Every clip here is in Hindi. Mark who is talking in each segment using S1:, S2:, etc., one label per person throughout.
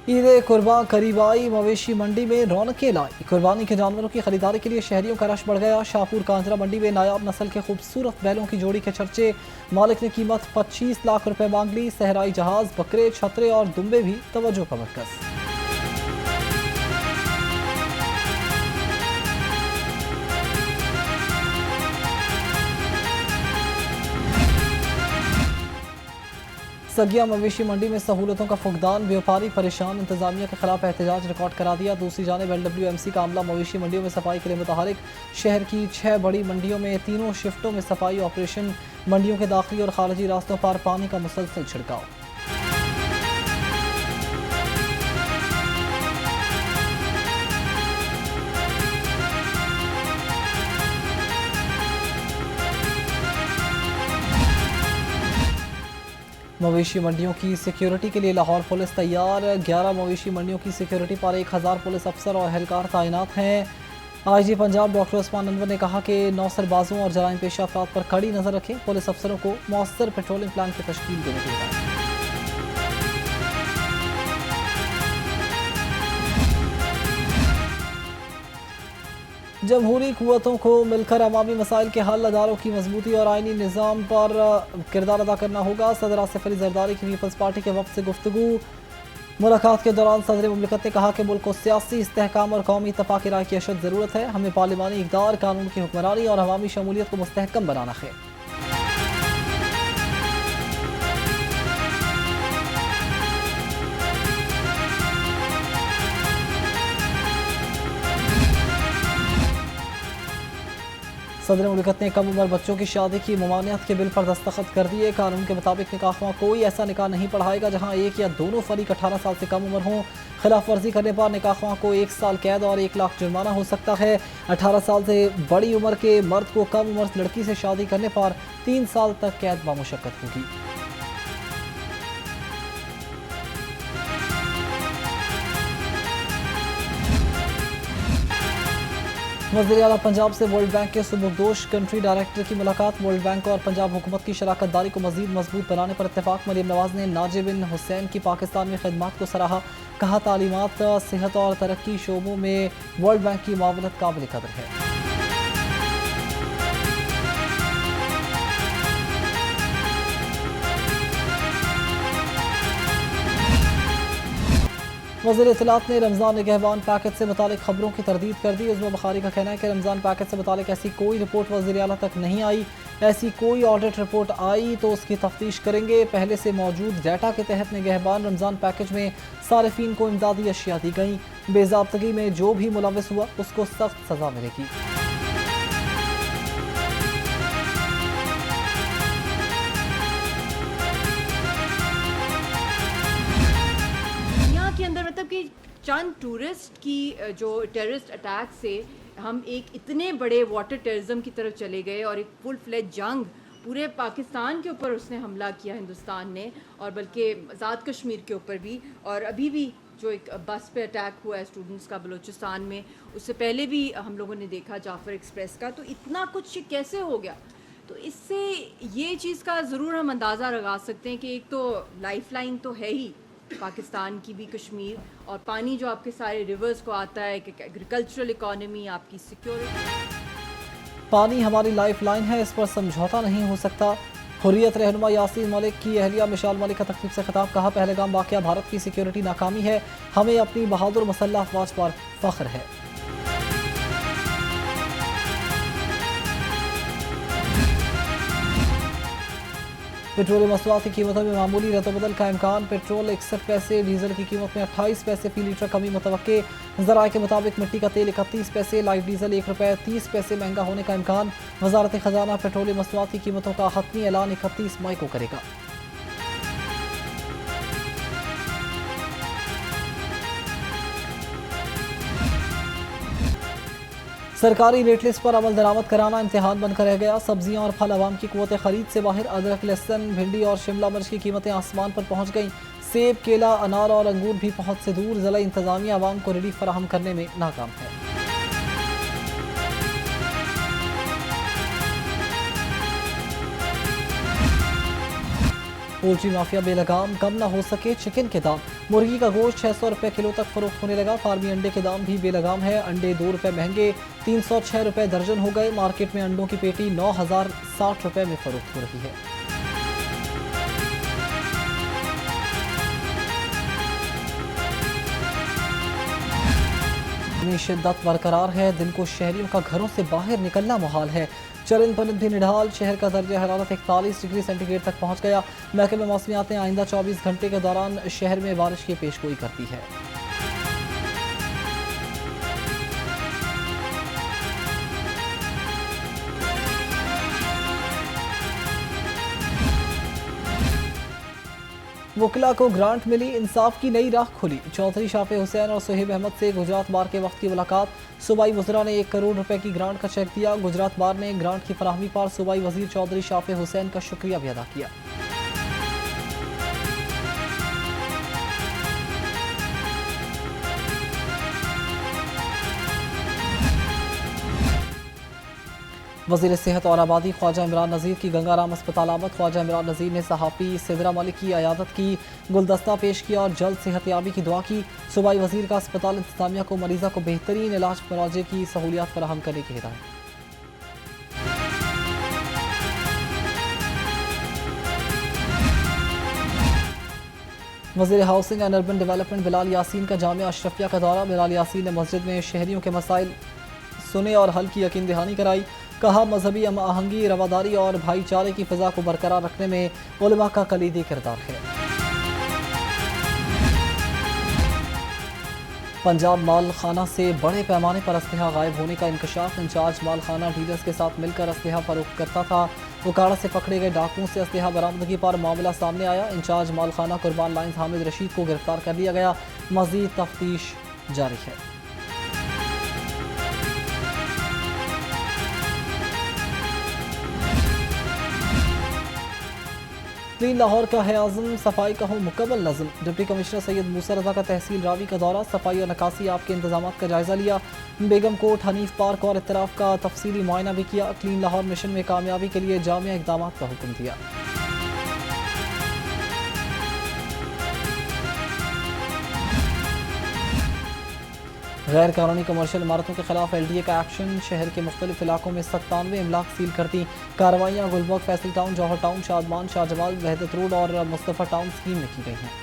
S1: ईद कुर्बान करीब आई, मवेशी मंडी में रौनकें लाई। कुर्बानी के जानवरों की खरीदारी के लिए शहरियों का रश बढ़ गया। शाहपुर कांजरा मंडी में नायाब नस्ल के खूबसूरत बैलों की जोड़ी के चर्चे। मालिक ने कीमत 25 लाख रुपए मांग ली। सहराई जहाज, बकरे, छतरे और दुम्बे भी तवज्जो का मरकज। सगिया मवेशी मंडी में सहूलतों का फुकदान, व्यापारी परेशान, इंतजामिया के खिलाफ एहतजाज रिकॉर्ड करा दिया। दूसरी जानिब LWMC का अमला मवेशी मंडियों में सफाई के लिए मुतहरिक। शहर की 6 बड़ी मंडियों में तीनों शिफ्टों में सफाई ऑपरेशन। मंडियों के दाखिली और खारजी रास्तों पर पानी का मुसलसल छिड़काव। मवेशी मंडियों की सिक्योरिटी के लिए लाहौर पुलिस तैयार। 11 मवेशी मंडियों की सिक्योरिटी पर 1000 पुलिस अफसर और एहलकार तैनात हैं। IG पंजाब डॉक्टर उस्मान अनवर ने कहा कि नौसरबाजों और जराइम पेशा अफराद पर कड़ी नजर रखें। पुलिस अफसरों को मौसर पेट्रोलिंग प्लान की तश्कील देने की हिदायत। जमहूरी कुव्वतों को मिलकर अवामी मसाइल के हल, अदारों की मजबूती और आइनी निज़ाम पर किरदार अदा करना होगा। सदर आसिफ अली जरदारी की पीपल्स पार्टी के वफद से गुफ्तगू। मुलाकात के दौरान सदर मुमलिकत ने कहा कि मुल्क को सियासी इस्तेहकाम और कौमी इत्तफाक़ राय की अशद ज़रूरत है। हमें पार्लिमानी इक़दार, कानून की हुक्मरानी और अवामी शमूलियत को मुस्तहकम बनाना है। सदर मुमलिकत ने कम उम्र बच्चों की शादी की ममानियत के बिल पर दस्तखत कर दिए। कानून के मुताबिक निकाह कोई ऐसा निकाह नहीं पढ़ाएगा जहां एक या दोनों फरीक 18 साल से कम उम्र हों। खिलाफ वर्जी करने पर निकाह को 1 साल कैद और 1 लाख जुर्माना हो सकता है। 18 साल से बड़ी उम्र के मर्द को कम उम्र लड़की से शादी करने पर 3 साल तक कैद बामुशक्कत होगी। वज़ीर आला पंजाब से वर्ल्ड बैंक के सुबुकदोश कंट्री डायरेक्टर की मुलाकात। वर्ल्ड बैंक और पंजाब हुकूमत की शराकत दारी को मज़ीद मजबूत बनाने पर इत्तेफाक। मरियम नवाज ने नाजिब बिन हुसैन की पाकिस्तान में खिदमत को सराहा। कहा, तालीमात, सेहत और तरक्की शोबों में वर्ल्ड बैंक की मुआवनत काबिल कदर है। वज़ीर इत्तलात ने रमज़ान निगहबान पैकेज से मुतालिक खबरों की तरदीद कर दी। उज़्मा बुखारी का कहना है कि रमज़ान पैकेज से मुतालिक ऐसी कोई रिपोर्ट वज़ीर आला तक नहीं आई। ऐसी कोई ऑडिट रिपोर्ट आई तो उसकी तफ्तीश करेंगे। पहले से मौजूद डाटा के तहत निगहबान रमज़ान पैकेज में सारिफीन को इमदादी अशिया दी गई। बेज़ाब्तगी में जो भी मुलव्वस हुआ उसको सख्त सज़ा मिलेगी।
S2: के अंदर मतलब कि चंद टूरिस्ट की जो टेररिस्ट अटैक से हम एक इतने बड़े वाटर टेररिज्म की तरफ चले गए और एक फुल फ्लेज जंग पूरे पाकिस्तान के ऊपर उसने हमला किया हिंदुस्तान ने, और बल्कि आज़ाद कश्मीर के ऊपर भी, और अभी भी जो एक बस पे अटैक हुआ है स्टूडेंट्स का बलूचिस्तान में, उससे पहले भी हम लोगों ने देखा जाफर एक्सप्रेस का। तो इतना कुछ कैसे हो गया? तो इससे ये चीज़ का ज़रूर हम अंदाज़ा लगा सकते हैं कि एक तो लाइफ लाइन तो है ही पाकिस्तान की भी कश्मीर, और पानी जो आपके सारे रिवर्स को आता है, एग्रीकल्चरल इकोनॉमी, आपकी सिक्योरिटी।
S1: पानी हमारी लाइफ लाइन है, इस पर समझौता नहीं हो सकता। हुर्रियत रहनुमा यासीन मलिक की अहलिया मिशाल मलिक का तकरीब से खिताब। कहा, पहलगाम वाक़या भारत की सिक्योरिटी नाकामी है, हमें अपनी बहादुर मुसल्लह अफवाज पर फख्र है। पेट्रोल मसनूआत की कीमतों में मामूली रद्दबदल का इम्कान। पेट्रोल 61 पैसे, डीजल की कीमत में 28 पैसे फी लीटर कमी मुतवक्के। ज़राए के मुताबिक मिट्टी का तेल 31 पैसे, लाइट डीजल 1 रुपये 30 पैसे महंगा होने का इम्कान। वजारत खजाना पेट्रोल मसनूआत की कीमतों का हतमी ऐलान 31 मई को करेगा। सरकारी रेट लिस्ट पर अमल दरामद कराना इम्तिहान बनकर रह गया। सब्जियां और फल अवाम की कुव्वत खरीद से बाहर। अदरक, लहसुन, भिंडी और शिमला मिर्च की कीमतें आसमान पर पहुंच गईं। सेब, केला, अनार और अंगूर भी पहुंच से दूर। ज़िला इंतजामिया अवाम को रिलीफ फराहम करने में नाकाम है। पोल्ट्री माफिया बेलगाम, कम ना हो सके चिकन के दाम। मुर्गी का गोश्त 600 रुपये किलो तक फरोख्त होने लगा। फार्मी अंडे के दाम भी बेलगाम है। अंडे 2 रुपये महंगे 306 रुपये दर्जन हो गए। मार्केट में अंडों की पेटी 9,060 रुपये में फरोख्त हो रही है। शिद्दत बरकरार है। दिन को शहरियों का घरों से बाहर निकलना मुहाल है। चरन पनत भी निढाल। शहर का दर्जा हरारत 41 डिग्री सेंटीग्रेड तक पहुंच गया। महकमे मौसमियात ने आइंदा 24 घंटे के दौरान शहर में बारिश की पेशगोई कर दी है। वकला को ग्रांट मिली, इंसाफ की नई राह खुली। चौधरी शाफे हुसैन और सुहेब अहमद से गुजरात बार के वक्त की मुलाकात। सूबाई वज़रा ने 1 करोड़ रुपए की ग्रांट का चेक दिया। गुजरात बार ने ग्रांट की फराहमी पर सूबाई वजीर चौधरी शाफे हुसैन का शुक्रिया भी अदा किया। वज़ीर सेहत और आबादी ख्वाजा इमरान नज़ीर की गंगाराम अस्पताल आमद। ख्वाजा इमरान नज़ीर ने सहाफ़ी सिदरा मलिक की अयादत की, गुलदस्ता पेश किया और जल्द सेहतयाबी की दुआ की। सूबाई वज़ीर का अस्पताल इंतज़ामिया को मरीज़ा को बेहतरीन इलाज मुआवजे की सहूलियात फराहम करने की हिदायत। वज़ीर housing and urban development Bilal Yasin का जामिया अशरफिया का दौरा। बिलाल यासीन ने मस्जिद में शहरियों के मसाइल सुने और हल की यकीन दहानी कराई। कहा, मजहबी हम आहंगी, रवादारी और भाईचारे की फ़िज़ा को बरकरार रखने में उलमा का कलीदी किरदार है। पंजाब माल खाना से बड़े पैमाने पर असलहा गायब होने का इंकशाफ। इंचार्ज माल खाना डीलर्स के साथ मिलकर असलहा फरोख्त करता था। उकाड़ा से पकड़े गए डाकुओं से असलहा बरामदगी पर मामला सामने आया। इंचार्ज माल खाना कुर्बान लाइन्स हामिद रशीद को गिरफ्तार कर लिया गया। मज़ीद तफ्तीश जारी है। क्लीन लाहौर का है आज़म, सफाई का हो मुकम्मल नज़म। डिप्टी कमिश्नर सैयद मूसा रज़ा का तहसील रावी का दौरा। सफाई और नकासी आपके इंतजाम का जायज़ा लिया। बेगम कोट, हनीफ पार्क और इतराफ़ का तफसीली मुआयना भी किया। क्लीन लाहौर मिशन में कामयाबी के लिए जामिया इक़दाम का हुक्म दिया। गैर कानूनी कमर्शियल इमारतों के खिलाफ LDA का एक्शन। शहर के मुख्तलिफ इलाकों में 97 इमलाक सील कर दी। कार्रवाइयाँ गुलबर्ग, फैसल टाउन, जौहर टाउन, शादमान, शाहजमाल, वहदत रोड और मुस्तफ़ा टाउन स्कीम में की गई हैं।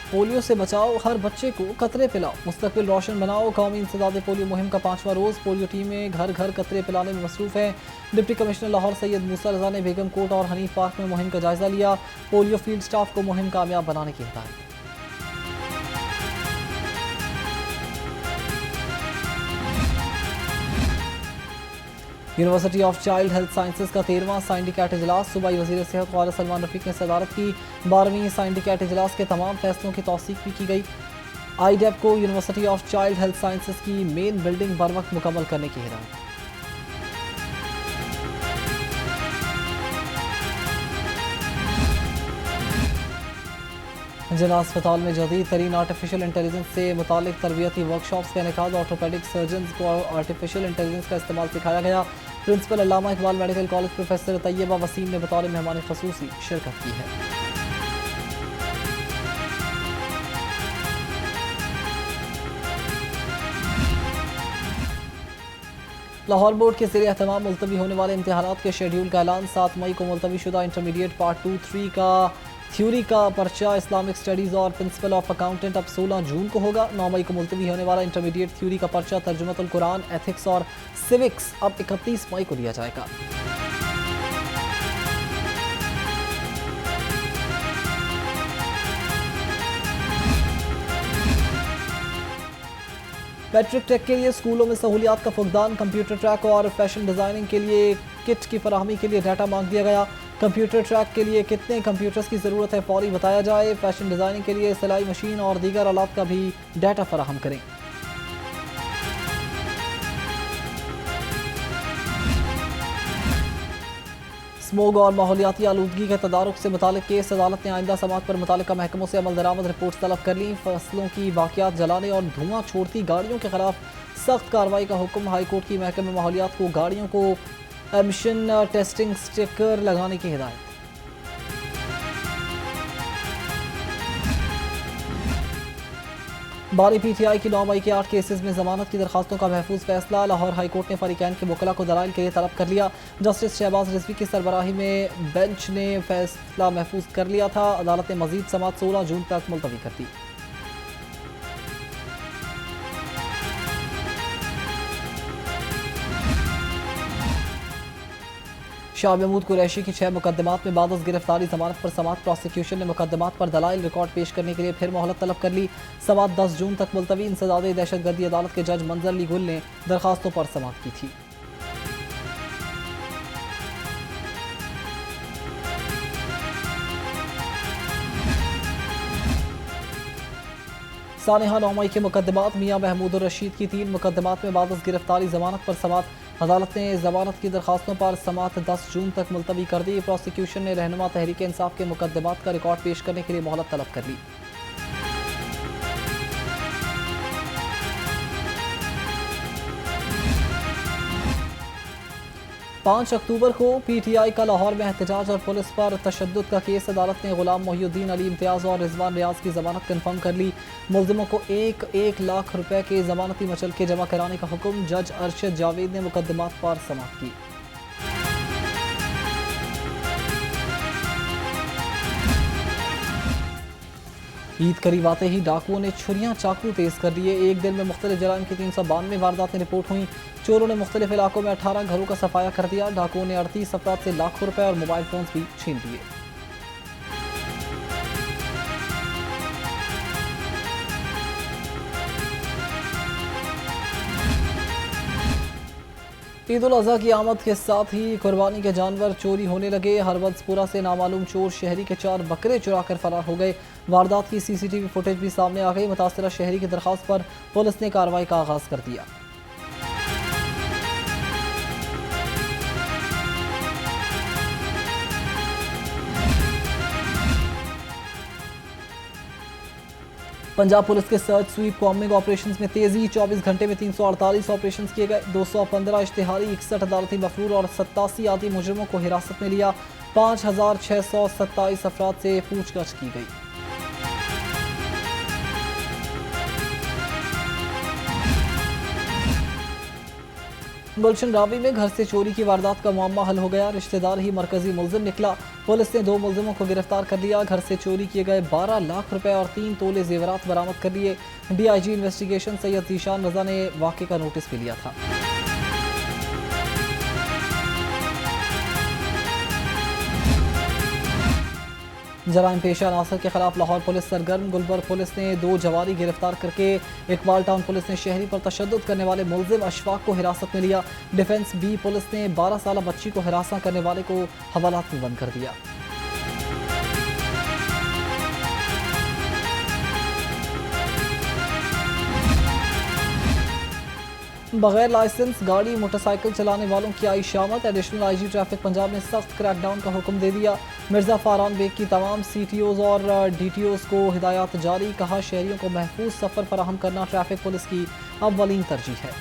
S1: पोलियो से बचाओ, हर बच्चे को कतरे पिलाओ, मुस्तकबिल रोशन बनाओ। कौमी इंसदाद पोलियो मुहिम का 5वां रोज़। पोलियो टीमें घर घर कतरे पिलाने में मसरूफ़ हैं। डिप्टी कमिश्नर लाहौर सैयद मूसा रज़ा ने बेगम कोट और हनीफ पार्क में मुहिम का जायज़ा लिया। पोलियो फील्ड स्टाफ को मुहिम कामयाब बनाने की हिदायत। University of child health sciences का 13वां साइंडिकेट इजलास। सूबाई वज़ीर सेहत ख्वाजा सलमान रफ़ीक ने सदारत की। 12वीं साइंडिकेट इजलास के तमाम फैसलों की तौसीक भी की गई। IDEP को university of child health sciences की मेन बिल्डिंग बर वक्त मुकम्मल करने की हिदायत। जिला अस्पताल में जदीद तरीन आर्टिफिशियल इंटेलिजेंस से मुतालिक तरबियती वर्कशॉप्स का इनेकाद। ऑर्थोपेडिक सर्जन को आर्टिफिशियल इंटेलिजेंस का इस्तेमाल सिखाया गया। Principal Allama Iqbal medical college professor Tayyaba Waseem ने बतौर मेहमान खसूसी शिरकत की है। लाहौर बोर्ड के ज़रिए एहतमाम मुलतवी होने वाले इम्तिहानात के शेड्यूल का ऐलान। 7 मई को मुलतवी शुदा इंटरमीडिएट पार्ट 2-3 का थ्योरी का पर्चा इस्लामिक स्टडीज़ और प्रिंसिपल ऑफ अकाउंटेंट अब 16 जून को होगा। 9 मई को मुलतवी होने वाला इंटरमीडिएट थ्योरी का पर्चा तर्जुमतुल कुरान, एथिक्स और सिविक्स अब 31 मई को लिया जाएगा। मैट्रिक टेक के लिए स्कूलों में सहूलियात का फुकदान। कंप्यूटर ट्रैक और फैशन डिज़ाइनिंग के लिए किट की फराहमी के लिए डाटा मांग दिया गया। कंप्यूटर ट्रैक के लिए कितने कंप्यूटर्स की ज़रूरत है फौरी बताया जाए। फैशन डिज़ाइनिंग के लिए सिलाई मशीन और दीगर आलात का भी डाटा फराहम करें। स्मोग और माहौलियाती आलूदगी के तदारुक से मुतालिक केस अदालत ने आइंदा समात पर मुतालिका महकमों से अमल दरामद रिपोर्ट तलब कर ली। फसलों की बाकियात जलाने और धुआं छोड़ती गाड़ियों के खिलाफ सख्त कार्रवाई का हुक्म। हाईकोर्ट की महकमे माहौलियात को गाड़ियों को एमिशन टेस्टिंग स्टिकर लगाने की हिदायत। बारी पीटीआई की 9 मई के 8 केसेस में जमानत की दरखास्तों का महफूज फैसला। लाहौर हाईकोर्ट ने फरीकैन के वकला को दलाइल के लिए तलब कर लिया। जस्टिस शहबाज रिजवी की सरबराही में बेंच ने फैसला महफूज कर लिया था। अदालत ने मजीद समात 16 जून तक मुलतवी कर दी। शाह महमूद कुरैशी की 6 मुकदमात में बाद गिरफ्तारी जमानत पर समात। प्रोसिक्यूशन ने मुकदमात पर दलाइल रिकॉर्ड पेश करने के लिए फिर मोहलत तलब कर ली। समात 10 जून तक मुलतवी। इंसदाद दहशतगर्दी अदालत के जज मंजर अली गुल ने दरखास्तों पर समात की थी। सानेहा 9 मई के मुकदमात। मियां महमूद रशीद की 3 मुकदमात में बाद गिरफ्तारी जमानत पर समात। अदालत ने जमानत की दरखास्तों पर समात 10 जून तक मुलतवी कर दी। प्रोसिक्यूशन ने रहनुमा तहरीक इंसाफ के मुकदमात का रिकॉर्ड पेश करने के लिए मोहलत तलब कर ली। 5 अक्टूबर को पीटीआई का लाहौर में एहतजाज और पुलिस पर तशद्दुद का केस। अदालत ने गुलाम मोहिउद्दीन अली इम्तियाज और रिजवान रियाज की जमानत कन्फर्म कर ली। मुल्जिमों को 1 लाख रुपए के जमानती मचल के जमा कराने का हुक्म। जज अरशद जावेद ने मुकदमात पर समात की। ईद करीब आते ही डाकुओं ने छुरियां चाकू तेज कर दिए। एक दिन में मुख्तलिफ जराइम की 392 वारदातें रिपोर्ट हुई। चोरों ने मुख्तलिफ इलाकों में 18 घरों का सफाया कर दिया। डाकुओं ने 38 अफराद से लाखों रुपए और मोबाइल फोन भी छीन लिए। ईद उल अज़हा की आमद के साथ ही कुर्बानी के जानवर चोरी होने लगे। हरबंसपुरा से नामालूम चोर शहरी के 4 बकरे चुरा कर फरार हो गए। वारदात की सीसीटीवी फुटेज भी सामने आ गई। मुतासरा शहरी की दरख्वास्त पर पुलिस ने कार्रवाई का आगाज कर दिया। पंजाब पुलिस के सर्च स्वीप कॉम्बिंग ऑपरेशंस में तेजी। 24 घंटे में 348 ऑपरेशंस किए गए। 215 इश्तिहारी, 61 अदालती मफरूर और 87 आदि मुजरिमों को हिरासत में लिया। 5627 अफराद से पूछताछ की गई। गुलशन रावी में घर से चोरी की वारदात का मामला हल हो गया। रिश्तेदार ही मरकजी मुलजिम निकला। पुलिस ने 2 मुलजिमों को गिरफ्तार कर लिया। घर से चोरी किए गए 12 लाख रुपए और 3 तोले जेवरात बरामद कर लिए। डीआईजी इन्वेस्टिगेशन सैयद जीशान रजा ने वाक़े का नोटिस भी लिया था। जराइम पेशा नासर के खिलाफ लाहौर पुलिस सरगर्म। गुलबर्ग पुलिस ने 2 जवारी गिरफ्तार करके इकबाल टाउन पुलिस ने शहरी पर तशद्दुद करने वाले मुलजिम अशफाक को हिरासत में लिया। डिफेंस बी पुलिस ने 12 साल बच्ची को हिरासत करने वाले को हवालात में बंद कर दिया। बगैर लाइसेंस गाड़ी मोटरसाइकिल चलाने वालों की आई शामत। एडिशनल आईजी ट्रैफिक पंजाब ने सख्त क्रैकडाउन का हुक्म दे दिया। मिर्जा फारान बेग की तमाम सीटीओज और डीटीओज को हिदायत जारी। कहा शहरियों को महफूज सफर फराहम करना ट्रैफिक पुलिस की अव्वलीन तरजीह है।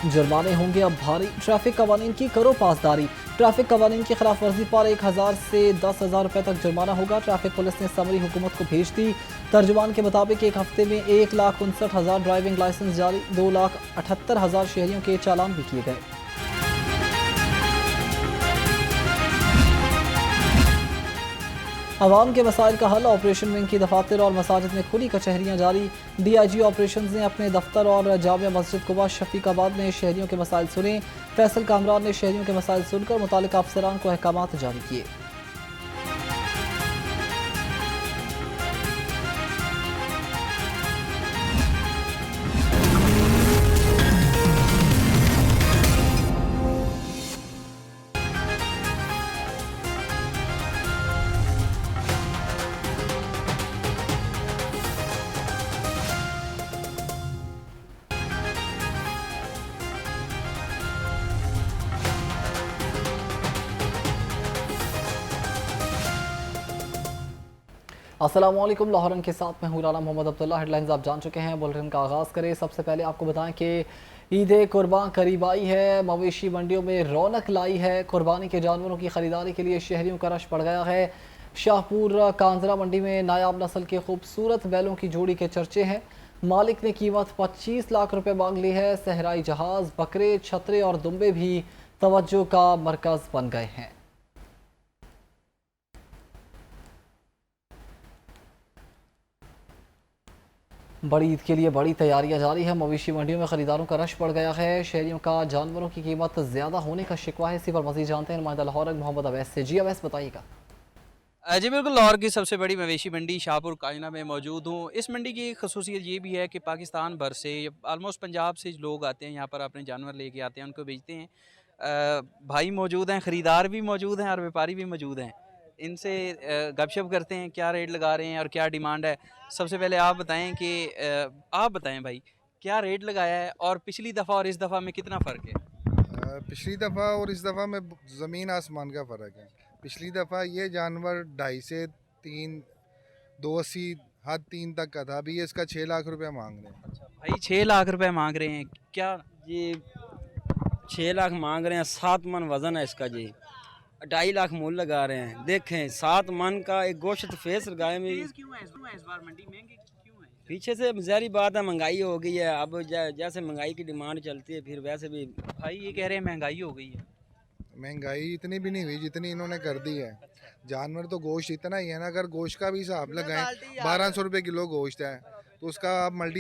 S1: जुर्माने होंगे अब भारी। ट्रैफिक कवानीन की करो पासदारी। ट्रैफक कवानीन की खिलाफ वर्जी पर 1000 से 10,000 रुपए तक जुर्माना होगा। ट्रैफिक पुलिस ने समरी हुकूमत को भेज दी। तर्जुमान के मुताबिक एक हफ्ते में 1,59,000 ड्राइविंग लाइसेंस जारी। 2,78,000 शहरियों के चालान भी किए गए। अवाम के मसाइल का हल। ऑपरेशन विंग की दफातर और मसाजिद में खुली कचहरियाँ जारी। डीआईजी ऑपरेशंस ने अपने दफ्तर और जामिया मस्जिद कुबा शफीकाबाद में शहरियों के मसाइल सुने। फैसल कामरान ने शहरियों के मसाइल सुनकर मुतालिका अफसरान को अहकामात जारी किए। अस्सलाम वालेकुम, लाहौर रंग के साथ मैं हूँ राना मोहम्मद अब्दुल्ला। हेडलाइंस आप जान चुके हैं, बुलेटिन का आगाज़ करें। सबसे पहले आपको बताएं कि ईद कुर्बान करीब आई है, मवेशी मंडियों में रौनक लाई है। कुर्बानी के जानवरों की ख़रीदारी के लिए शहरियों का रश बढ़ गया है। शाहपुर कांजरा मंडी में नायाब नस्ल के खूबसूरत बैलों की जोड़ी के चर्चे हैं। मालिक ने कीमत 25 लाख रुपए मांग ली है। सहराई जहाज़, बकरे, छतरे और दुम्बे भी तवज्जो का मरकज़ बन गए हैं। बड़ी ईद के लिए बड़ी तैयारियां जारी है। मवेशी मंडियों में खरीदारों का रश बढ़ गया है। शहरियों का जानवरों की कीमत ज़्यादा होने का शिकवा है। इसी पर मज़ीद जानते हैं नुमाइंदा लाहौर मोहम्मद अवैस से। जी अवैस, बताइएगा।
S3: जी बिल्कुल, लाहौर की सबसे बड़ी मवेशी मंडी शाहपुर कायना में मौजूद हूँ। इस मंडी की एक खसूसियत ये भी है कि पाकिस्तान भर से, आलमोस्ट पंजाब से लोग आते हैं यहाँ पर, अपने जानवर लेके आते हैं, उनको बेचते हैं। भाई मौजूद हैं, ख़रीदार भी मौजूद हैं और व्यापारी भी मौजूद हैं। इनसे गपशप करते हैं, क्या रेट लगा रहे हैं और क्या डिमांड है। सबसे पहले आप बताएं कि आप बताएं भाई, क्या रेट लगाया है और पिछली दफ़ा और इस दफ़ा में कितना फ़र्क है?
S4: पिछली दफ़ा और इस दफ़ा में ज़मीन आसमान का फ़र्क है। पिछली दफ़ा ये जानवर 2.5 से 3, 280 हद 3 तक का था। अभी ये इसका 6 लाख रुपया मांग रहे हैं।
S3: भाई 6 लाख रुपए मांग रहे हैं, क्या?
S5: जी 6 लाख मांग रहे हैं। 7 मन वज़न है इसका जी। 2.5 लाख मूल लगा रहे हैं। देखें 7 मन का एक गोश्त फेस लगाए में
S3: क्यों है इस बार मंडी महंगी क्यों है?
S5: पीछे से ज़ाहिर बात है महंगाई हो गई है। अब जैसे महंगाई की डिमांड चलती है फिर वैसे भी
S3: भाई ये कह रहे हैं महंगाई हो गई है।
S4: महंगाई इतनी भी नहीं हुई जितनी इन्होंने कर दी है। जानवर तो गोश्त इतना ही है ना, अगर गोश्त का भी हिसाब लगाएं 1200 रुपये किलो गोश्त है तो उसका आप मंडी